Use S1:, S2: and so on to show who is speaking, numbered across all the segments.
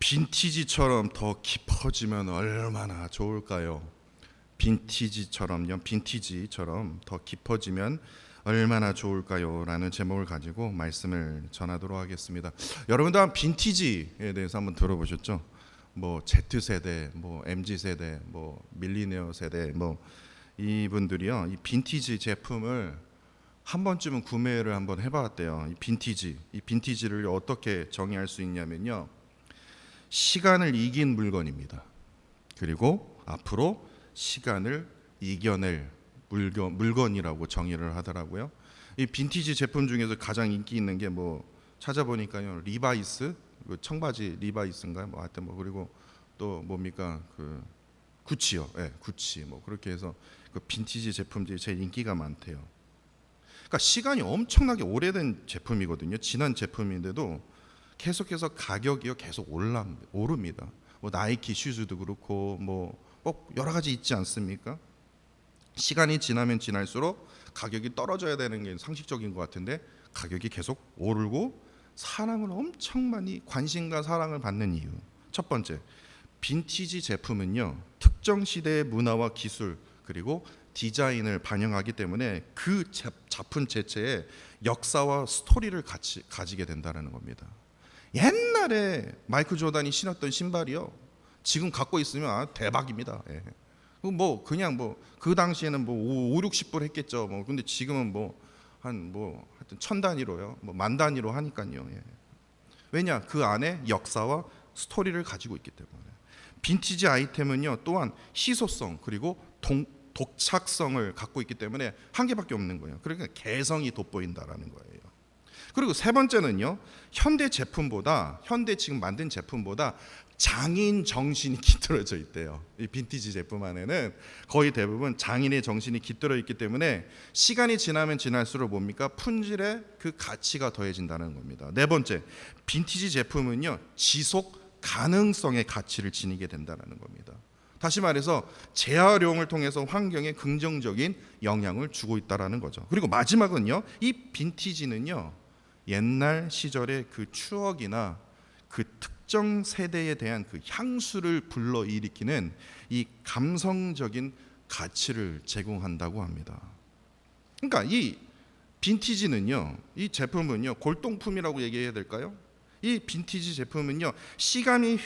S1: 빈티지처럼 더 깊어지면 얼마나 좋을까요? 빈티지처럼 더 깊어지면 얼마나 좋을까요? 라는 제목을 가지고 말씀을 전하도록 하겠습니다. 여러분도 한 빈티지에 대해서 한번 들어보셨죠? 뭐 Z세대, 뭐 MZ세대, 뭐 밀리니어 세대, 뭐 이분들이요, 이 빈티지 제품을 한 번쯤은 구매를 한번 해봤대요. 이 빈티지를 어떻게 정의할 수 있냐면요, 시간을 이긴 물건입니다. 그리고 앞으로 시간을 이겨낼 물건이라고 정의를 하더라고요. 이 빈티지 제품 중에서 가장 인기 있는 게 뭐 찾아보니까요, 리바이스, 그 청바지 리바이스인가요? 뭐 하여튼 뭐, 그리고 또 뭡니까, 그 구치요. 예, 구치. 뭐 그렇게 해서 그 빈티지 제품들이 제일 인기가 많대요. 그러니까 시간이 엄청나게 오래된 제품이거든요. 지난 제품인데도 계속해서 가격이요 계속 오릅니다. 뭐 나이키 슈즈도 그렇고 뭐 꼭 여러 가지 있지 않습니까? 시간이 지나면 지날수록 가격이 떨어져야 되는 게 상식적인 것 같은데 가격이 계속 오르고 사랑을 엄청 많이, 관심과 사랑을 받는 이유. 첫 번째, 빈티지 제품은요, 특정 시대의 문화와 기술 그리고 디자인을 반영하기 때문에 그 작품 자체의 역사와 스토리를 가지게 된다는 겁니다. 옛날에 마이클 조던이 신었던 신발이요, 지금 갖고 있으면 대박입니다. 예. 뭐 그냥 뭐 그 당시에는 뭐 5, 60불 했겠죠. 뭐 근데 지금은 뭐 한 뭐 하여튼 1000단위로요, 뭐 10,000단위로 하니까요. 예. 왜냐, 그 안에 역사와 스토리를 가지고 있기 때문에. 빈티지 아이템은요, 또한 희소성 그리고 독창성을 갖고 있기 때문에 한 개밖에 없는 거예요. 그러니까 개성이 돋보인다라는 거예요. 그리고 세 번째는요, 현대 지금 만든 제품보다 장인 정신이 깃들어져 있대요. 이 빈티지 제품 안에는 거의 대부분 장인의 정신이 깃들어 있기 때문에 시간이 지나면 지날수록 뭡니까? 품질의 그 가치가 더해진다는 겁니다. 네 번째, 빈티지 제품은요, 지속 가능성의 가치를 지니게 된다는 겁니다. 다시 말해서 재활용을 통해서 환경에 긍정적인 영향을 주고 있다는 거죠. 그리고 마지막은요, 이 빈티지는요, 옛날 시절의 그 추억이나 그 특정 세대에 대한 그 향수를 불러일으키는 이 감성적인 가치를 제공한다고 합니다. 그러니까 이 빈티지는요, 이 제품은요, 골동품이라고 얘기해야 될까요? 이 빈티지 제품은요, 시간이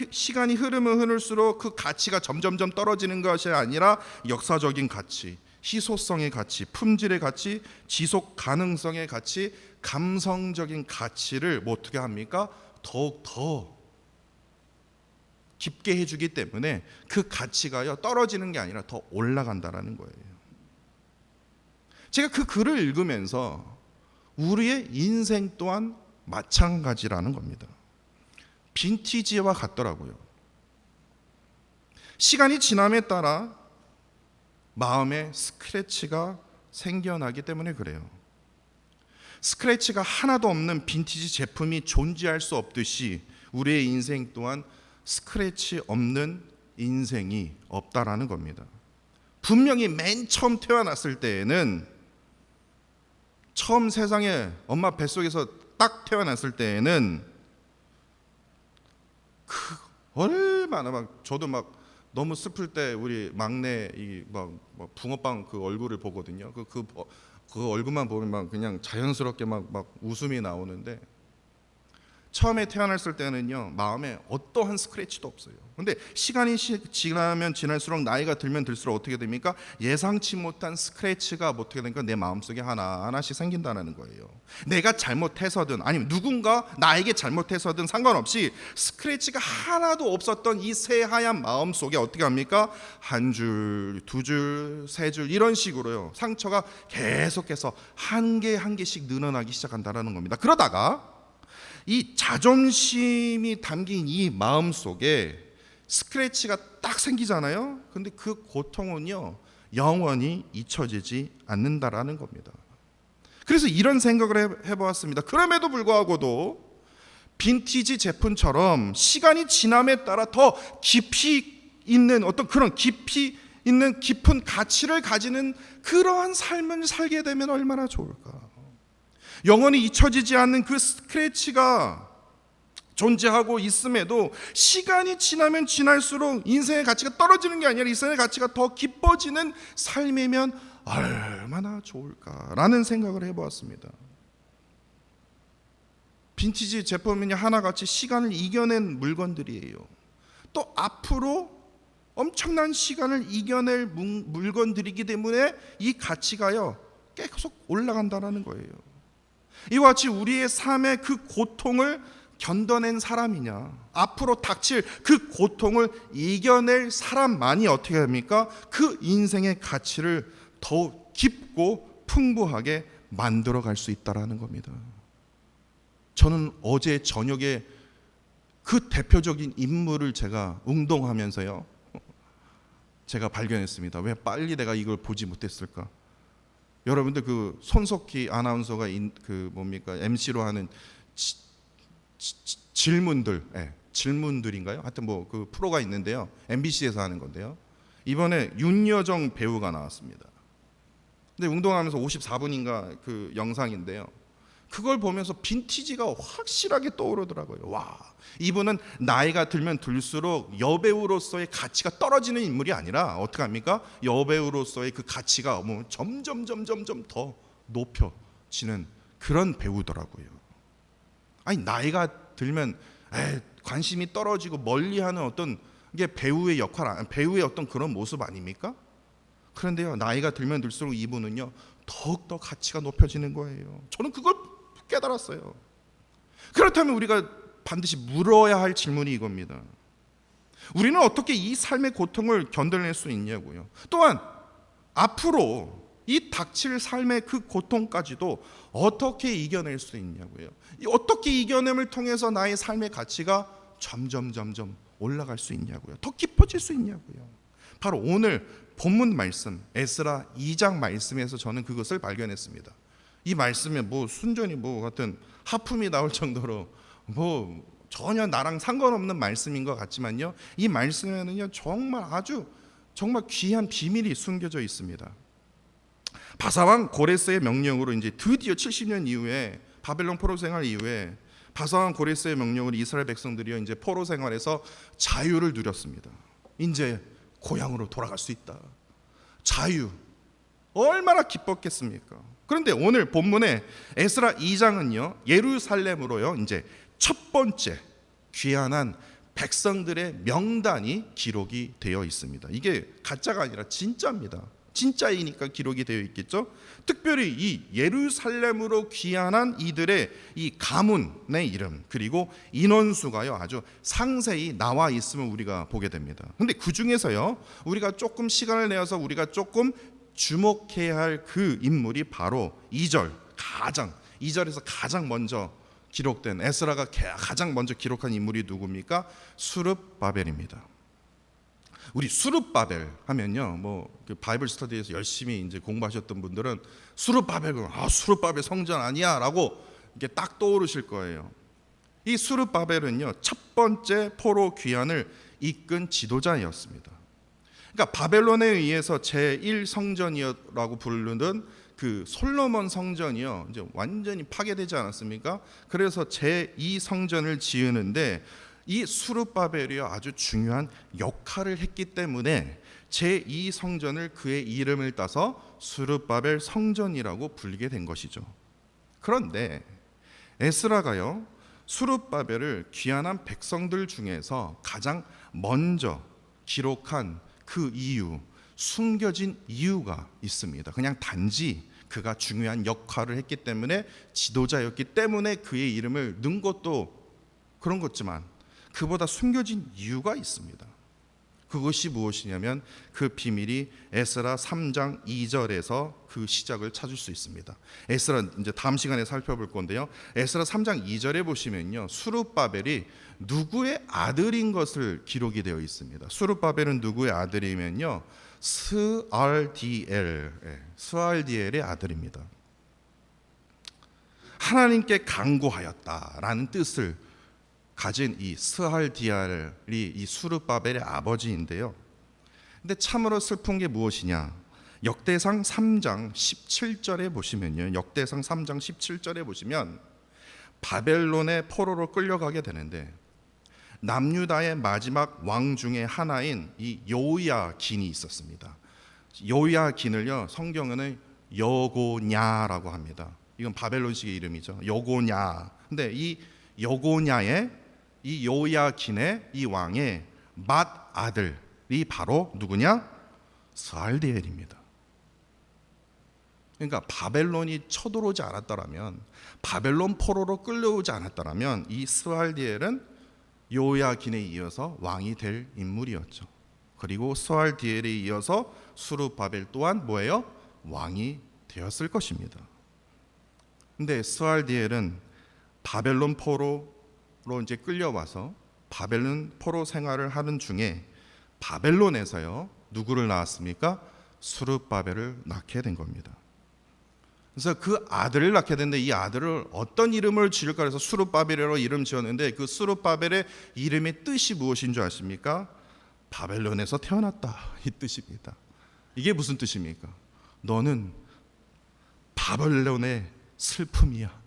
S1: 흐르면 흐를수록 그 가치가 점점점 떨어지는 것이 아니라 역사적인 가치, 희소성의 가치, 품질의 가치, 지속 가능성의 가치, 감성적인 가치를 뭐 어떻게 합니까? 더욱 더 깊게 해주기 때문에 그 가치가요, 떨어지는 게 아니라 더 올라간다라는 거예요. 제가 그 글을 읽으면서 우리의 인생 또한 마찬가지라는 겁니다. 빈티지와 같더라고요. 시간이 지남에 따라 마음에 스크래치가 생겨나기 때문에 그래요. 스크래치가 하나도 없는 빈티지 제품이 존재할 수 없듯이 우리의 인생 또한 스크래치 없는 인생이 없다라는 겁니다. 분명히 맨 처음 태어났을 때에는, 처음 세상에 엄마 뱃속에서 딱 태어났을 때에는 얼마나 막, 저도 막 너무 슬플 때 우리 막내 막 붕어빵 그 얼굴을 보거든요. 그 얼굴만 보면 막 그냥 자연스럽게 막 웃음이 나오는데, 처음에 태어났을 때는요, 마음에 어떠한 스크래치도 없어요. 근데 시간이 지나면 지날수록, 나이가 들면 들수록 어떻게 됩니까? 예상치 못한 스크래치가 어떻게 되니까 내 마음속에 하나씩 생긴다는 거예요. 내가 잘못해서든 아니면 누군가 나에게 잘못해서든 상관없이 스크래치가 하나도 없었던 이 새하얀 마음속에 어떻게 합니까? 한 줄, 두 줄, 세 줄 이런 식으로요, 상처가 계속해서 한 개씩 늘어나기 시작한다는 겁니다. 그러다가 이 자존심이 담긴 이 마음 속에 스크래치가 딱 생기잖아요. 근데 그 고통은요, 영원히 잊혀지지 않는다라는 겁니다. 그래서 이런 생각을 해보았습니다. 그럼에도 불구하고도 빈티지 제품처럼 시간이 지남에 따라 더 깊이 있는 어떤 그런 깊이 있는 깊은 가치를 가지는 그러한 삶을 살게 되면 얼마나 좋을까. 영원히 잊혀지지 않는 그 스크래치가 존재하고 있음에도 시간이 지나면 지날수록 인생의 가치가 떨어지는 게 아니라 인생의 가치가 더 깊어지는 삶이면 얼마나 좋을까라는 생각을 해보았습니다. 빈티지 제품이 하나같이 시간을 이겨낸 물건들이에요. 또 앞으로 엄청난 시간을 이겨낼 물건들이기 때문에 이 가치가요 계속 올라간다는 거예요. 이와 같이 우리의 삶의 그 고통을 견뎌낸 사람이냐, 앞으로 닥칠 그 고통을 이겨낼 사람만이 어떻게 합니까? 그 인생의 가치를 더욱 깊고 풍부하게 만들어갈 수 있다는 겁니다. 저는 어제 저녁에 그 대표적인 인물을 제가 운동하면서요 제가 발견했습니다. 왜 빨리 내가 이걸 보지 못했을까? 여러분들 그 손석희 아나운서가 MC로 하는 질문들인가요? 하여튼 뭐 그 프로가 있는데요. MBC에서 하는 건데요. 이번에 윤여정 배우가 나왔습니다. 근데 운동하면서 54분인가 그 영상인데요. 그걸 보면서 빈티지가 확실하게 떠오르더라고요. 와, 이분은 나이가 들면 들수록 여배우로서의 가치가 떨어지는 인물이 아니라 어떻게 합니까? 여배우로서의 그 가치가 뭐 점점 더 높여지는 그런 배우더라고요. 아니 나이가 들면 관심이 떨어지고 멀리하는 어떤 게 배우의 역할, 배우의 어떤 그런 모습 아닙니까? 그런데요 나이가 들면 들수록 이분은요 더욱더 가치가 높여지는 거예요. 저는 그걸 깨달았어요. 그렇다면 우리가 반드시 물어야 할 질문이 이겁니다. 우리는 어떻게 이 삶의 고통을 견뎌낼 수 있냐고요. 또한 앞으로 이 닥칠 삶의 그 고통까지도 어떻게 이겨낼 수 있냐고요. 어떻게 이겨냄을 통해서 나의 삶의 가치가 점점 올라갈 수 있냐고요. 더 깊어질 수 있냐고요. 바로 오늘 본문 말씀 에스라 2장 말씀에서 저는 그것을 발견했습니다. 이 말씀에 뭐 순전히 뭐 같은 하품이 나올 정도로 뭐 전혀 나랑 상관없는 말씀인 것 같지만요. 이 말씀에는요 정말 귀한 비밀이 숨겨져 있습니다. 바사왕 고레스의 명령으로 이제 드디어 70년 이후에 바벨론 포로 생활 이후에 바사왕 고레스의 명령으로 이스라엘 백성들이 이제 포로 생활에서 자유를 누렸습니다. 이제 고향으로 돌아갈 수 있다. 자유. 얼마나 기뻤겠습니까? 그런데 오늘 본문에 에스라 2장은요 예루살렘으로요 이제 첫 번째 귀환한 백성들의 명단이 기록이 되어 있습니다. 이게 가짜가 아니라 진짜입니다. 진짜이니까 기록이 되어 있겠죠. 특별히 이 예루살렘으로 귀환한 이들의 이 가문의 이름 그리고 인원수가요 아주 상세히 나와 있음을 우리가 보게 됩니다. 근데 그 중에서요 우리가 조금 시간을 내어서 우리가 조금 주목해야 할 그 인물이 바로 2절에서 가장 먼저 기록된 에스라가 가장 먼저 기록한 인물이 누굽니까? 수룹바벨입니다. 우리 수룹바벨 하면요, 뭐 그 바이블 스터디에서 열심히 이제 공부하셨던 분들은 수룹바벨은 수룹바벨 성전 아니야라고 이렇게 딱 떠오르실 거예요. 이 수룹바벨은요 첫 번째 포로 귀환을 이끈 지도자였습니다. 그러니까 바벨론에 의해서 제1성전이라고 부르는 그 솔로몬 성전이요 이제 완전히 파괴되지 않았습니까? 그래서 제2성전을 지으는데 이 수룹바벨이 아주 중요한 역할을 했기 때문에 제2성전을 그의 이름을 따서 수룹바벨 성전이라고 불리게 된 것이죠. 그런데 에스라가요 수룹바벨을 귀환한 백성들 중에서 가장 먼저 기록한 그 이유, 숨겨진 이유가 있습니다. 그냥 단지 그가 중요한 역할을 했기 때문에 지도자였기 때문에 그의 이름을 넣은 것도 그런 것지만 그보다 숨겨진 이유가 있습니다. 그것이 무엇이냐면 그 비밀이 에스라 3장 2절에서 그 시작을 찾을 수 있습니다. 에스라 이제 다음 시간에 살펴볼 건데요. 에스라 3장 2절에 보시면요. 수룹바벨이 누구의 아들인 것을 기록이 되어 있습니다. 수룹바벨은 누구의 아들이면요. 스알디엘의 아들입니다. 하나님께 간구하였다라는 뜻을 가진 이 스알디엘이 이 수룹바벨의 아버지인데요. 근데 참으로 슬픈 게 무엇이냐? 역대상 3장 17절에 보시면요. 역대상 3장 17절에 보시면 바벨론의 포로로 끌려가게 되는데 남유다의 마지막 왕 중에 하나인 이 여호야긴이 있었습니다. 여호야긴을요 성경에는 여고냐라고 합니다. 이건 바벨론식의 이름이죠. 여고냐. 근데 이 여고냐의 이 여호야긴의 이 왕의 맏 아들이 바로 누구냐? 스알디엘입니다. 그러니까 바벨론이 쳐들어오지 않았더라면, 바벨론 포로로 끌려오지 않았더라면 이 스알디엘은 여호야긴에 이어서 왕이 될 인물이었죠. 그리고 스알디엘에 이어서 수르바벨 또한 뭐예요? 왕이 되었을 것입니다. 근데 스알디엘은 바벨론 포로로 이제 끌려와서 바벨론 포로 생활을 하는 중에 바벨론에서요 누구를 낳았습니까? 수르바벨을 낳게 된 겁니다. 그래서 그 아들을 낳게 됐는데 이 아들을 어떤 이름을 지을까 해서 수르바벨이라고 이름 지었는데 그 수르바벨의 이름의 뜻이 무엇인 줄 아십니까? 바벨론에서 태어났다 이 뜻입니다. 이게 무슨 뜻입니까? 너는 바벨론의 슬픔이야.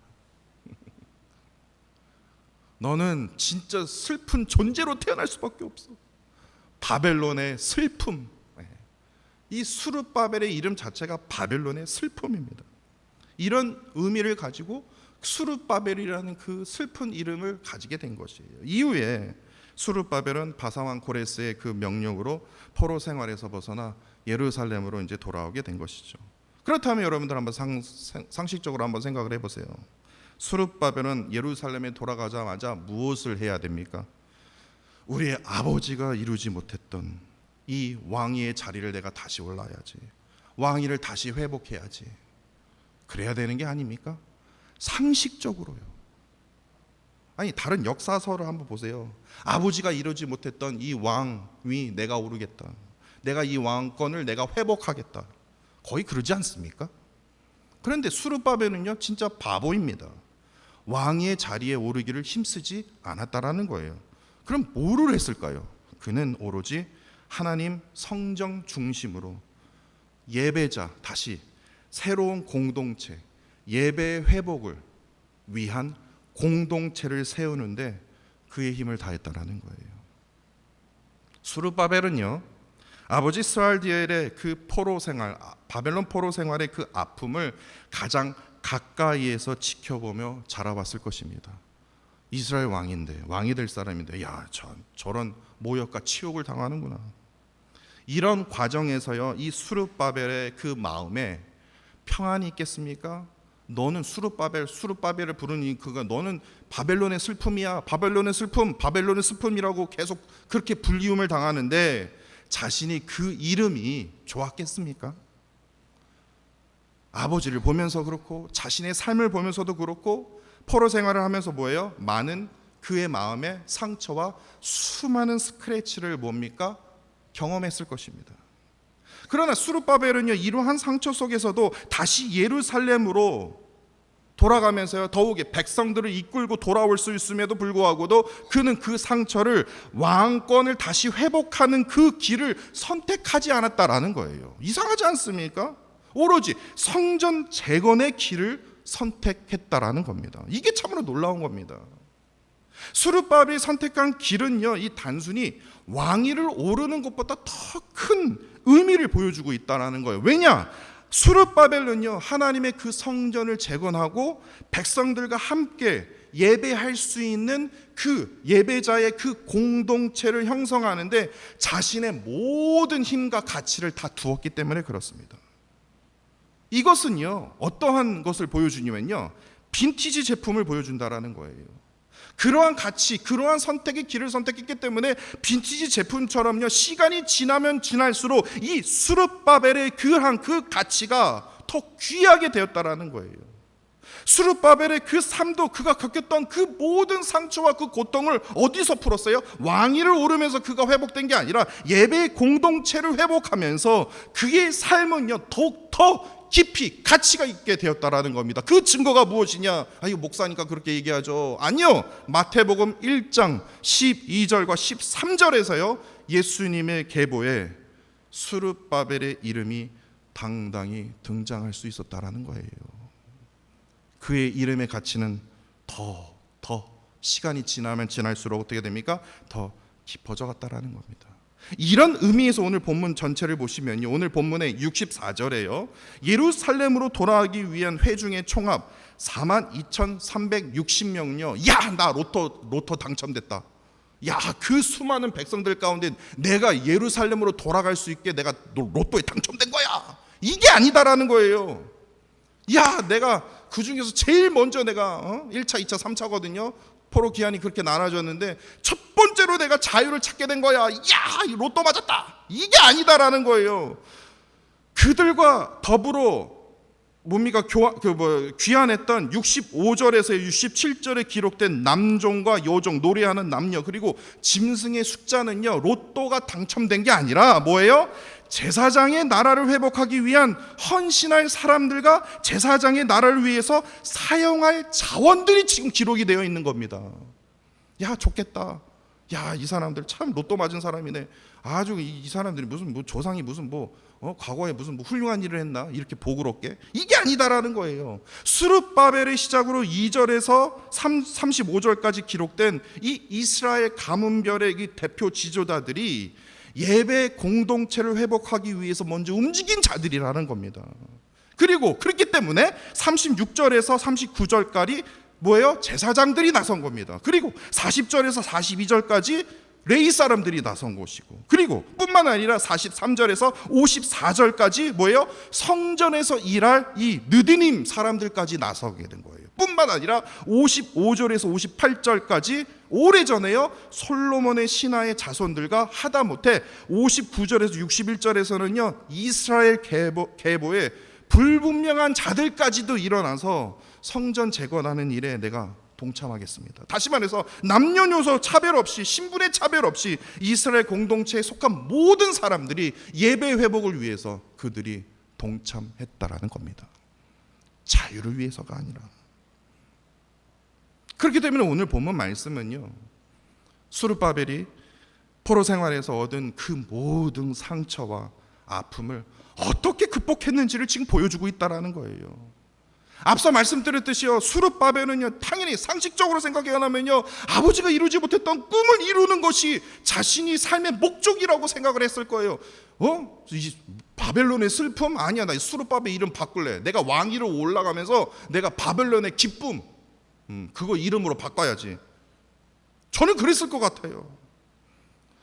S1: 너는 진짜 슬픈 존재로 태어날 수밖에 없어. 바벨론의 슬픔. 이 수르바벨의 이름 자체가 바벨론의 슬픔입니다. 이런 의미를 가지고 수르바벨이라는 그 슬픈 이름을 가지게 된 것이에요. 이후에 수르바벨은 바사왕 고레스의 그 명령으로 포로 생활에서 벗어나 예루살렘으로 이제 돌아오게 된 것이죠. 그렇다면 여러분들 한번 상식적으로 한번 생각을 해보세요. 수르바벨은 예루살렘에 돌아가자마자 무엇을 해야 됩니까? 우리의 아버지가 이루지 못했던 이 왕위의 자리를 내가 다시 올라야지. 왕위를 다시 회복해야지. 그래야 되는 게 아닙니까? 상식적으로요. 아니 다른 역사서를 한번 보세요. 아버지가 이루지 못했던 이 왕위 내가 오르겠다. 내가 이 왕권을 내가 회복하겠다. 거의 그러지 않습니까? 그런데 수르바벨은요 진짜 바보입니다. 왕의 자리에 오르기를 힘쓰지 않았다라는 거예요. 그럼 뭐를 했을까요? 그는 오로지 하나님 성정 중심으로 예배자, 다시 새로운 공동체, 예배 회복을 위한 공동체를 세우는데 그의 힘을 다했다라는 거예요. 수르바벨은요 아버지 스알디엘의 그 포로 생활, 바벨론 포로 생활의 그 아픔을 가장 가까이에서 지켜보며 자라왔을 것입니다. 이스라엘 왕인데, 왕이 될 사람인데, 야, 저런 모욕과 치욕을 당하는구나. 이런 과정에서요, 이 수르바벨의 그 마음에 평안이 있겠습니까? 너는 수르바벨을 부르니 그가 너는 바벨론의 슬픔이야, 바벨론의 슬픔, 바벨론의 슬픔이라고 계속 그렇게 불리움을 당하는데 자신이 그 이름이 좋았겠습니까? 아버지를 보면서 그렇고 자신의 삶을 보면서도 그렇고 포로 생활을 하면서 뭐예요? 많은 그의 마음의 상처와 수많은 스크래치를 뭡니까? 경험했을 것입니다. 그러나 수르바벨은요 이러한 상처 속에서도 다시 예루살렘으로 돌아가면서요 더욱이 백성들을 이끌고 돌아올 수 있음에도 불구하고도 그는 그 상처를 왕권을 다시 회복하는 그 길을 선택하지 않았다라는 거예요. 이상하지 않습니까? 오로지 성전 재건의 길을 선택했다라는 겁니다. 이게 참으로 놀라운 겁니다. 수르바벨이 선택한 길은요 이 단순히 왕위를 오르는 것보다 더 큰 의미를 보여주고 있다는 거예요. 왜냐? 수르바벨은요 하나님의 그 성전을 재건하고 백성들과 함께 예배할 수 있는 그 예배자의 그 공동체를 형성하는데 자신의 모든 힘과 가치를 다 두었기 때문에 그렇습니다. 이것은요 어떠한 것을 보여주냐면요 빈티지 제품을 보여준다라는 거예요. 그러한 가치, 그러한 선택의 길을 선택했기 때문에 빈티지 제품처럼요 시간이 지나면 지날수록 이 수르바벨의 그러한 그 가치가 더 귀하게 되었다라는 거예요. 수르바벨의 그 삶도 그가 겪었던 그 모든 상처와 그 고통을 어디서 풀었어요? 왕위를 오르면서 그가 회복된 게 아니라 예배의 공동체를 회복하면서 그의 삶은요 더욱 더 깊이 가치가 있게 되었다라는 겁니다. 그 증거가 무엇이냐? 이거 목사니까 그렇게 얘기하죠. 아니요. 마태복음 1장 12절과 13절에서요 예수님의 계보에 수르바벨의 이름이 당당히 등장할 수 있었다라는 거예요. 그의 이름의 가치는 더 시간이 지나면 지날수록 어떻게 됩니까? 더 깊어져 갔다라는 겁니다. 이런 의미에서 오늘 본문 전체를 보시면요, 오늘 본문의 64절에요 예루살렘으로 돌아가기 위한 회중의 총합 42,360명요. 야, 나 로또 당첨됐다. 야, 그 수많은 백성들 가운데 내가 예루살렘으로 돌아갈 수 있게 내가 로또에 당첨된 거야. 이게 아니다라는 거예요. 야, 내가 그 중에서 제일 먼저 내가 1차, 2차, 3차거든요. 포로 기한이 그렇게 나눠졌는데 첫 번째로 내가 자유를 찾게 된 거야. 야, 로또 맞았다. 이게 아니다라는 거예요. 그들과 더불어 뭡니까? 귀환했던 65절에서 67절에 기록된 남종과 여종, 노래하는 남녀, 그리고 짐승의 숫자는요, 로또가 당첨된 게 아니라 뭐예요? 제사장의 나라를 회복하기 위한 헌신할 사람들과 제사장의 나라를 위해서 사용할 자원들이 지금 기록이 되어 있는 겁니다. 야, 좋겠다. 야, 이 사람들 참 로또 맞은 사람이네. 아주 이 사람들이 무슨 조상이 무슨 과거에 무슨 훌륭한 일을 했나 이렇게 보그럽게. 이게 아니다라는 거예요. 스룹바벨의 시작으로 2절에서 35절까지 기록된 이 이스라엘 가문별의 이 대표 지도자들이 예배 공동체를 회복하기 위해서 먼저 움직인 자들이라는 겁니다. 그리고 그렇기 때문에 36절에서 39절까지 뭐예요? 제사장들이 나선 겁니다. 그리고 40절에서 42절까지 레위 사람들이 나선 것이고, 그리고 뿐만 아니라 43절에서 54절까지 뭐예요? 성전에서 일할 이 느디님 사람들까지 나서게 된 거예요. 뿐만 아니라 55절에서 58절까지 오래전에요 솔로몬의 신하의 자손들과 하다못해 59절에서 61절에서는요 이스라엘 계보의 불분명한 자들까지도 일어나서 성전 재건하는 일에 내가 동참하겠습니다. 다시 말해서 남녀노소 차별 없이, 신분의 차별 없이 이스라엘 공동체에 속한 모든 사람들이 예배 회복을 위해서 그들이 동참했다라는 겁니다. 자유를 위해서가 아니라. 그렇기 때문에 오늘 본문 말씀은요, 스룹바벨이 포로 생활에서 얻은 그 모든 상처와 아픔을 어떻게 극복했는지를 지금 보여주고 있다라는 거예요. 앞서 말씀드렸듯이요, 스룹바벨은요 당연히 상식적으로 생각해야하면요 아버지가 이루지 못했던 꿈을 이루는 것이 자신이 삶의 목적이라고 생각을 했을 거예요. 이 바벨론의 슬픔? 아니야, 나 스룹바벨 이름 바꿀래. 내가 왕위로 올라가면서 내가 바벨론의 기쁨, 그거 이름으로 바꿔야지. 저는 그랬을 것 같아요.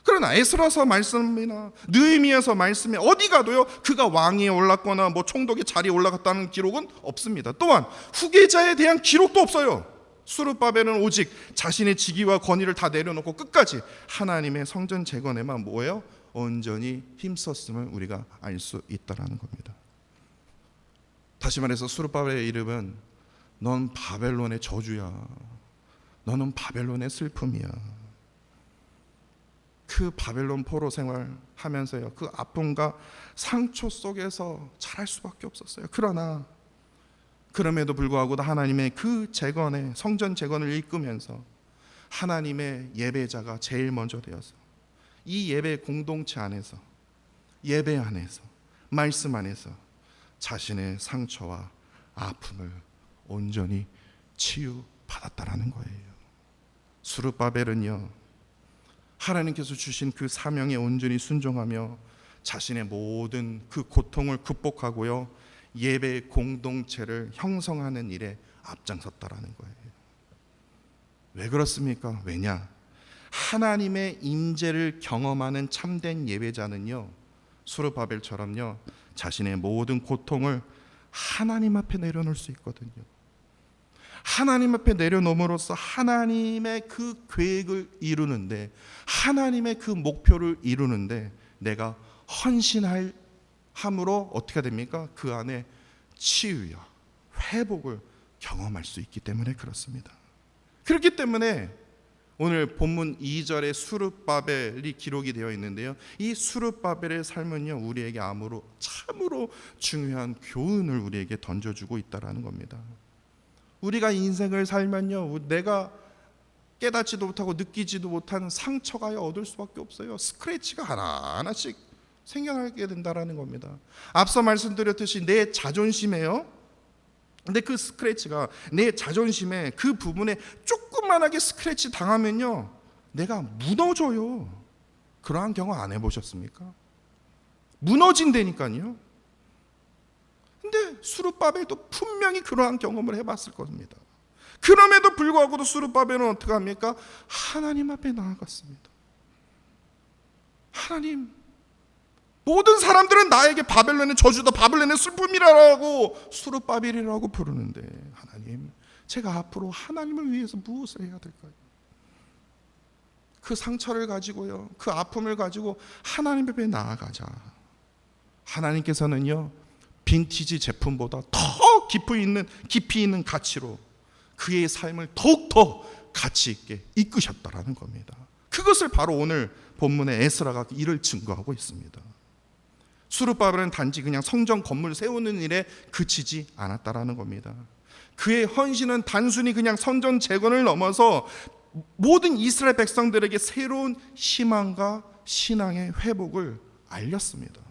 S1: 그러나 에스라서 말씀이나 느헤미야서 말씀에 어디 가도요 그가 왕위에 올랐거나 총독의 자리에 올라갔다는 기록은 없습니다. 또한 후계자에 대한 기록도 없어요. 스룹바벨은 오직 자신의 직위와 권위를 다 내려놓고 끝까지 하나님의 성전 재건에만 뭐예요? 온전히 힘썼음을 우리가 알 수 있다라는 겁니다. 다시 말해서 스룹바벨의 이름은 넌 바벨론의 저주야. 너는 바벨론의 슬픔이야. 그 바벨론 포로 생활하면서요 그 아픔과 상처 속에서 자랄 수밖에 없었어요. 그러나 그럼에도 불구하고 하나님의 그 재건의 성전 재건을 이끌면서 하나님의 예배자가 제일 먼저 되어서 이 예배 공동체 안에서, 예배 안에서, 말씀 안에서 자신의 상처와 아픔을 온전히 치유받았다라는 거예요. 스룹바벨은요 하나님께서 주신 그 사명에 온전히 순종하며 자신의 모든 그 고통을 극복하고요 예배 공동체를 형성하는 일에 앞장섰다라는 거예요. 왜 그렇습니까? 왜냐? 하나님의 임재를 경험하는 참된 예배자는요 스룹바벨처럼요 자신의 모든 고통을 하나님 앞에 내려놓을 수 있거든요. 하나님 앞에 내려놓음으로써 하나님의 그 계획을 이루는데, 하나님의 그 목표를 이루는데 내가 헌신할 함으로 어떻게 됩니까? 그 안에 치유와 회복을 경험할 수 있기 때문에 그렇습니다. 그렇기 때문에 오늘 본문 2절에 스룹바벨이 기록이 되어 있는데요 이 스룹바벨의 삶은요 우리에게 참으로 중요한 교훈을 우리에게 던져주고 있다는 겁니다. 우리가 인생을 살면요 내가 깨닫지도 못하고 느끼지도 못한 상처가 얻을 수밖에 없어요. 스크래치가 하나하나씩 생겨나게 된다는 겁니다. 앞서 말씀드렸듯이 내 자존심에요 근데 그 스크래치가 내 자존심에 그 부분에 조그만하게 스크래치 당하면요, 내가 무너져요. 그러한 경험 안 해보셨습니까? 무너진다니까요. 근데 수르바벨도 분명히 그러한 경험을 해봤을 겁니다. 그럼에도 불구하고도 수르바벨은 어떻게 합니까? 하나님 앞에 나아갔습니다. 하나님, 모든 사람들은 나에게 바벨론의 저주다, 바벨론의 슬픔이라고 수르바벨이라고 부르는데, 하나님, 제가 앞으로 하나님을 위해서 무엇을 해야 될까요? 그 상처를 가지고요, 그 아픔을 가지고 하나님 앞에 나아가자. 하나님께서는요, 빈티지 제품보다 더 깊이 있는 가치로 그의 삶을 더욱더 가치 있게 이끄셨다라는 겁니다. 그것을 바로 오늘 본문의 에스라가 이를 증거하고 있습니다. 수르바벨은 단지 그냥 성전 건물 세우는 일에 그치지 않았다라는 겁니다. 그의 헌신은 단순히 그냥 성전 재건을 넘어서 모든 이스라엘 백성들에게 새로운 희망과 신앙의 회복을 알렸습니다.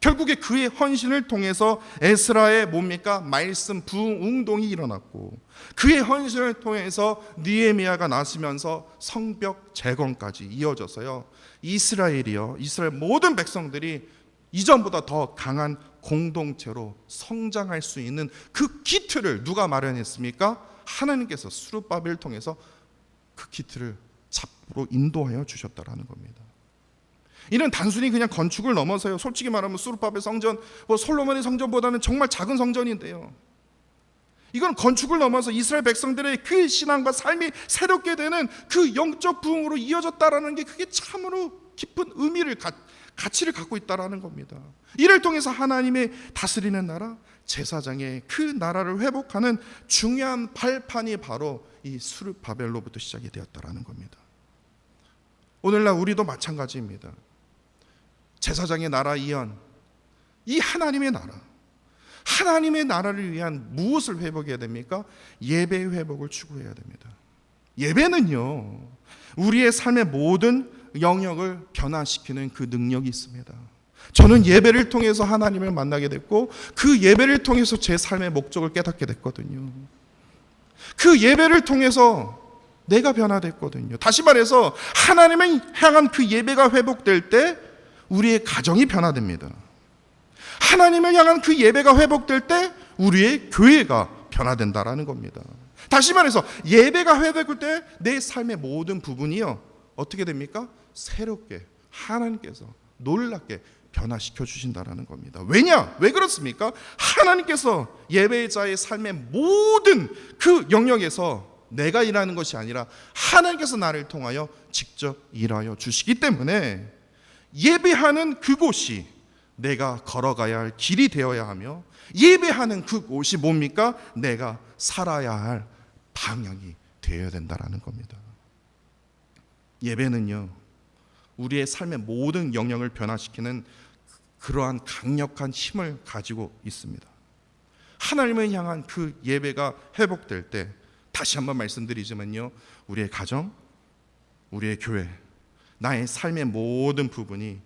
S1: 결국에 그의 헌신을 통해서 에스라의 뭡니까? 말씀 부흥운동이 일어났고, 그의 헌신을 통해서 느헤미야가 나서면서 성벽 재건까지 이어져서요, 이스라엘 모든 백성들이 이전보다 더 강한 공동체로 성장할 수 있는 그 기틀을 누가 마련했습니까? 하나님께서 수르바벨을 통해서 그 기틀을 잡으로 인도하여 주셨다라는 겁니다. 이는 단순히 그냥 건축을 넘어서요, 솔직히 말하면 수르바벨 성전, 솔로몬의 성전보다는 정말 작은 성전인데요, 이건 건축을 넘어서 이스라엘 백성들의 그 신앙과 삶이 새롭게 되는 그 영적 부흥으로 이어졌다라는 게, 그게 참으로 깊은 의미를 가치를 갖고 있다라는 겁니다. 이를 통해서 하나님의 다스리는 나라, 제사장의 그 나라를 회복하는 중요한 발판이 바로 이 수르바벨로부터 시작이 되었다라는 겁니다. 오늘날 우리도 마찬가지입니다. 제사장의 나라 이현, 이 하나님의 나라를 위한 무엇을 회복해야 됩니까? 예배의 회복을 추구해야 됩니다. 예배는요, 우리의 삶의 모든 영역을 변화시키는 그 능력이 있습니다. 저는 예배를 통해서 하나님을 만나게 됐고, 그 예배를 통해서 제 삶의 목적을 깨닫게 됐거든요. 그 예배를 통해서 내가 변화됐거든요. 다시 말해서 하나님을 향한 그 예배가 회복될 때 우리의 가정이 변화됩니다. 하나님을 향한 그 예배가 회복될 때 우리의 교회가 변화된다라는 겁니다. 다시 말해서 예배가 회복될 때 내 삶의 모든 부분이요, 어떻게 됩니까? 새롭게 하나님께서 놀랍게 변화시켜 주신다라는 겁니다. 왜 그렇습니까? 하나님께서 예배자의 삶의 모든 그 영역에서 내가 일하는 것이 아니라 하나님께서 나를 통하여 직접 일하여 주시기 때문에 예배하는 그곳이 내가 걸어가야 할 길이 되어야 하며, 예배하는 그곳이 뭡니까? 내가 살아야 할 방향이 되어야 된다라는 겁니다. 예배는요, 우리의 삶의 모든 영역을 변화시키는 그러한 강력한 힘을 가지고 있습니다. 하나님을 향한 그 예배가 회복될 때, 다시 한번 말씀드리지만요, 우리의 가정, 우리의 교회, 나의 삶의 모든 부분이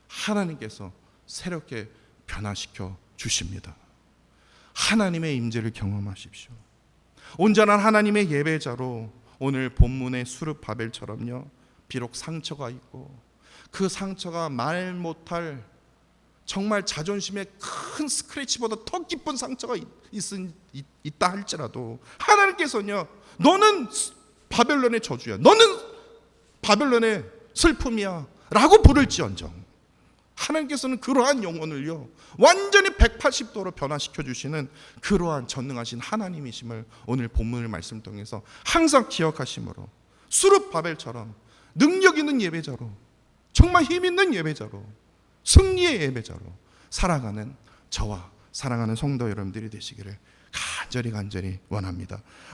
S1: 하나님께서 새롭게 변화시켜 주십니다. 하나님의 임재를 경험하십시오. 온전한 하나님의 예배자로 오늘 본문의 수르바벨처럼요, 비록 상처가 있고 그 상처가 말 못할 정말 자존심의 큰 스크래치보다 더 깊은 상처가 있다 할지라도 하나님께서는요, 너는 바벨론의 저주야, 너는 바벨론의 슬픔이야 라고 부를지언정, 하나님께서는 그러한 영혼을요 완전히 180도로 변화시켜 주시는 그러한 전능하신 하나님이심을 오늘 본문의 말씀 통해서 항상 기억하심으로, 수르바벨처럼 능력 있는 예배자로, 정말 힘 있는 예배자로, 승리의 예배자로 살아가는 저와 사랑하는 성도 여러분들이 되시기를 간절히 원합니다.